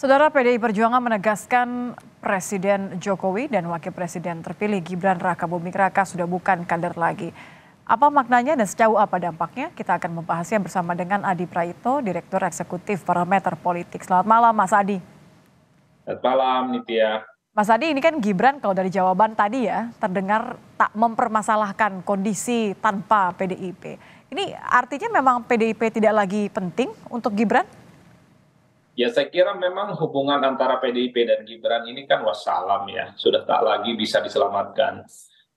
Saudara, PDI Perjuangan menegaskan Presiden Jokowi dan Wakil Presiden terpilih Gibran Rakabuming Raka sudah bukan kader lagi. Apa maknanya dan sejauh apa dampaknya? Kita akan membahasnya bersama dengan Adi Praitno, Direktur Eksekutif Parameter Politik. Selamat malam, Mas Adi. Selamat malam, Nitya. Mas Adi, ini kan Gibran kalau dari jawaban tadi ya, terdengar tak mempermasalahkan kondisi tanpa PDIP. Ini artinya memang PDIP tidak lagi penting untuk Gibran? Ya, saya kira memang hubungan antara PDIP dan Gibran ini kan wassalam ya, sudah tak lagi bisa diselamatkan.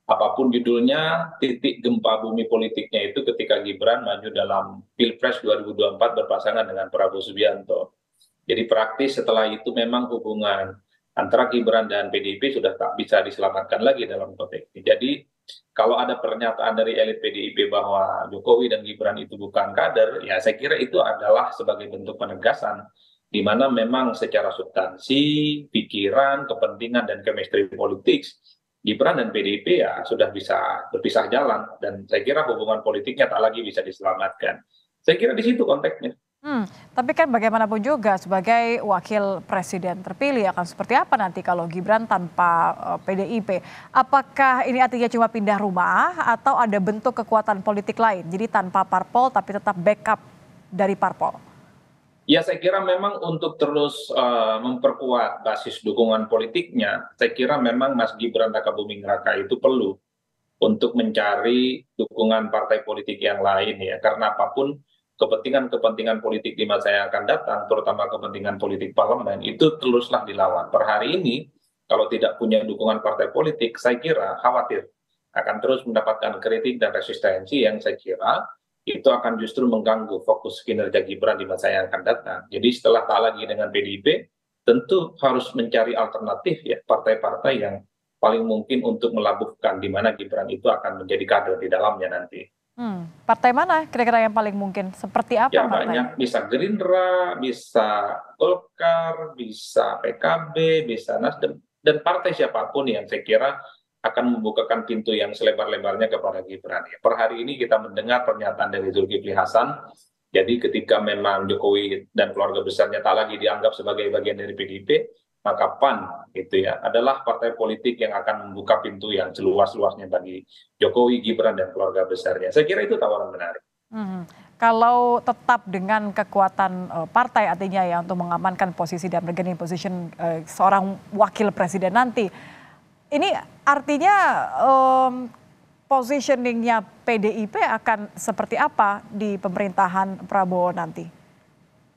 Apapun judulnya, titik gempa bumi politiknya itu ketika Gibran maju dalam Pilpres 2024 berpasangan dengan Prabowo Subianto. Jadi praktis setelah itu memang hubungan antara Gibran dan PDIP sudah tak bisa diselamatkan lagi dalam konteks ini. Jadi kalau ada pernyataan dari elit PDIP bahwa Jokowi dan Gibran itu bukan kader, ya saya kira itu adalah sebagai bentuk penegasan di mana memang secara substansi, pikiran, kepentingan, dan chemistry politik, Gibran dan PDIP ya sudah bisa berpisah jalan, dan saya kira hubungan politiknya tak lagi bisa diselamatkan. Saya kira di situ konteksnya. Tapi kan bagaimanapun juga sebagai wakil presiden terpilih akan seperti apa nanti kalau Gibran tanpa PDIP? Apakah ini artinya cuma pindah rumah atau ada bentuk kekuatan politik lain? Jadi tanpa parpol tapi tetap backup dari parpol? Ya, saya kira memang untuk terus memperkuat basis dukungan politiknya, saya kira memang Mas Gibran Rakabuming Raka itu perlu untuk mencari dukungan partai politik yang lain ya, karena apapun kepentingan-kepentingan politik di masa yang akan datang, terutama kepentingan politik parlemen, itu teruslah dilawan. Per hari ini, kalau tidak punya dukungan partai politik, saya kira khawatir akan terus mendapatkan kritik dan resistensi yang saya kira itu akan justru mengganggu fokus kinerja Gibran di masa yang akan datang. Jadi setelah tak lagi dengan PDIP, tentu harus mencari alternatif ya, partai-partai yang paling mungkin untuk melabuhkan di mana Gibran itu akan menjadi kader di dalamnya nanti. Partai mana kira-kira yang paling mungkin? Seperti apa Ya partai? banyak, bisa Gerindra, bisa Golkar, bisa PKB, bisa Nasdem, dan partai siapapun yang saya kira akan membukakan pintu yang selebar-lebarnya kepada Gibran. Per hari ini kita mendengar pernyataan dari Zulkifli Hasan, jadi ketika memang Jokowi dan keluarga besarnya tak lagi dianggap sebagai bagian dari PDIP, maka PAN gitu ya adalah partai politik yang akan membuka pintu yang seluas-luasnya bagi Jokowi, Gibran, dan keluarga besarnya. Saya kira itu tawaran menarik. Kalau tetap dengan kekuatan partai artinya ya untuk mengamankan posisi dan bargaining position seorang wakil presiden nanti, ini artinya positioningnya PDIP akan seperti apa di pemerintahan Prabowo nanti?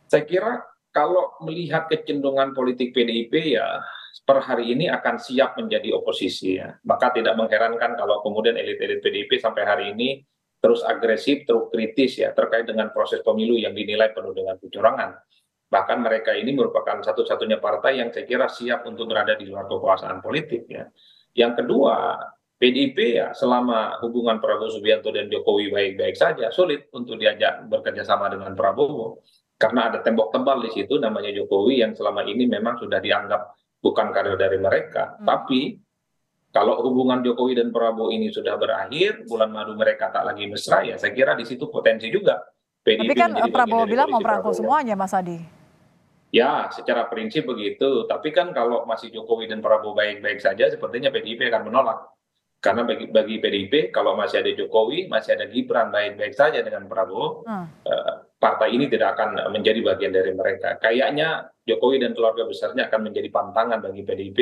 Saya kira kalau melihat kecenderungan politik PDIP ya per hari ini akan siap menjadi oposisi ya. Maka tidak mengherankan kalau kemudian elit-elit PDIP sampai hari ini terus agresif, terus kritis ya terkait dengan proses pemilu yang dinilai penuh dengan kecurangan. Bahkan mereka ini merupakan satu-satunya partai yang saya kira siap untuk berada di luar kekuasaan politik ya. Yang kedua, PDIP ya selama hubungan Prabowo Subianto dan Jokowi baik-baik saja, sulit untuk diajak bekerja sama dengan Prabowo. Karena ada tembok tebal di situ namanya Jokowi yang selama ini memang sudah dianggap bukan kader dari mereka. Tapi kalau hubungan Jokowi dan Prabowo ini sudah berakhir, bulan madu mereka tak lagi mesra, ya saya kira di situ potensi juga Tapi PDIP kan menjadi bagian Prabowo dari bilang mau koalisi merangkul Prabowo. semuanya, Mas Adi. Ya, secara prinsip begitu. Tapi kan kalau masih Jokowi dan Prabowo baik-baik saja, sepertinya PDIP akan menolak. Karena bagi PDIP, kalau masih ada Jokowi, masih ada Gibran baik-baik saja dengan Prabowo, partai ini tidak akan menjadi bagian dari mereka. Kayaknya Jokowi dan keluarga besarnya akan menjadi pantangan bagi PDIP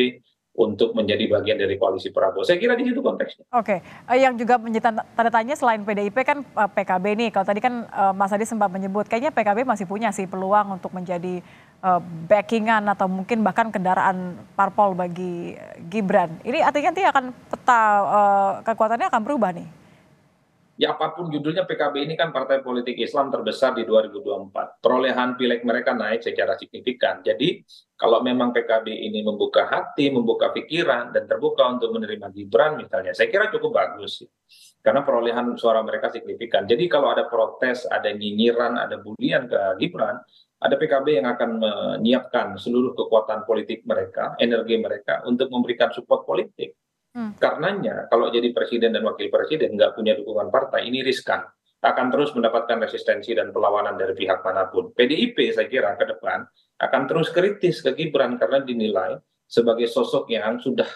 untuk menjadi bagian dari koalisi Prabowo. Saya kira di situ konteksnya. Oke, yang juga menjadi tanda tanya selain PDIP kan PKB nih. Kalau tadi kan Mas Adi sempat menyebut, kayaknya PKB masih punya sih peluang untuk menjadi backingan atau mungkin bahkan kendaraan parpol bagi Gibran. Ini artinya nanti akan peta kekuatannya akan berubah nih. Ya apapun judulnya, PKB ini kan partai politik Islam terbesar di 2024. Perolehan pileg mereka naik secara signifikan. Jadi kalau memang PKB ini membuka hati, membuka pikiran, dan terbuka untuk menerima Gibran misalnya, saya kira cukup bagus. Karena perolehan suara mereka signifikan. Jadi kalau ada protes, ada nyinyiran, ada bulian ke Gibran, ada PKB yang akan menyiapkan seluruh kekuatan politik mereka, energi mereka untuk memberikan support politik. Karenanya kalau jadi presiden dan wakil presiden nggak punya dukungan partai, ini riskan. akan terus mendapatkan resistensi dan perlawanan dari pihak manapun. PDIP saya kira ke depan akan terus kritis ke Gibran karena dinilai sebagai sosok yang sudah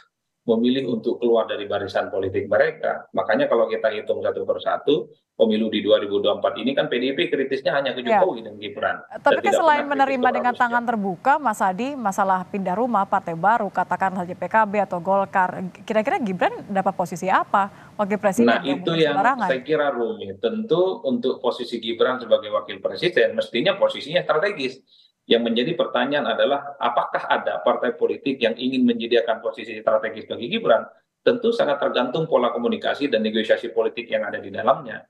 memilih untuk keluar dari barisan politik mereka. Makanya kalau kita hitung satu persatu, pemilu di 2024 ini kan PDIP kritisnya hanya ke Ya. Jokowi dan Gibran. Tapi Dan kan tidak selain pernah kritis ke menerima dengan Prabowo tangan terbuka, Mas Adi, masalah pindah rumah, partai baru, katakan saja PKB atau Golkar, kira-kira Gibran dapat posisi apa? Wakil presiden Nah, yang itu bukan yang sembarangan. saya kira rumit. Tentu untuk posisi Gibran sebagai wakil presiden, mestinya posisinya strategis. Yang menjadi pertanyaan adalah, apakah ada partai politik yang ingin menyediakan posisi strategis bagi Gibran? Tentu sangat tergantung pola komunikasi dan negosiasi politik yang ada di dalamnya.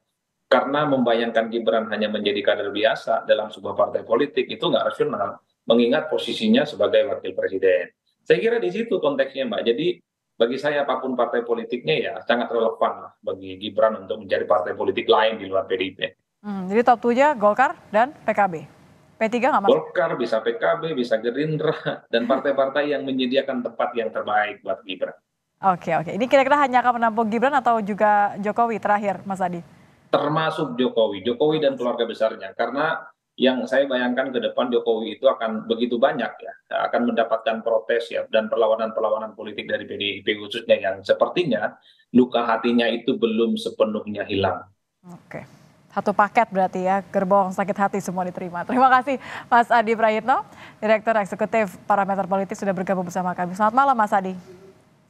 Karena membayangkan Gibran hanya menjadi kader biasa dalam sebuah partai politik, itu nggak rasional. Mengingat posisinya sebagai wakil presiden. Saya kira di situ konteksnya, Mbak. Jadi bagi saya apapun partai politiknya ya sangat relevan lah bagi Gibran untuk mencari partai politik lain di luar PDIP. Jadi top 2 Golkar dan PKB. P3 nggak masuk? Golkar, bisa PKB, bisa Gerindra, dan partai-partai yang menyediakan tempat yang terbaik buat Gibran. Oke, oke. Ini kira-kira hanya akan menampung Gibran atau juga Jokowi terakhir, Mas Adi? Termasuk Jokowi dan keluarga besarnya. Karena yang saya bayangkan ke depan Jokowi itu akan begitu banyak ya, akan mendapatkan protes ya, dan perlawanan-perlawanan politik dari PDIP khususnya yang sepertinya luka hatinya itu belum sepenuhnya hilang. Oke. Satu paket berarti ya, gerbong sakit hati semua diterima. Terima kasih Mas Adi Prayitno, Direktur Eksekutif Parameter Politik sudah bergabung bersama kami. Selamat malam Mas Adi.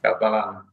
Selamat malam.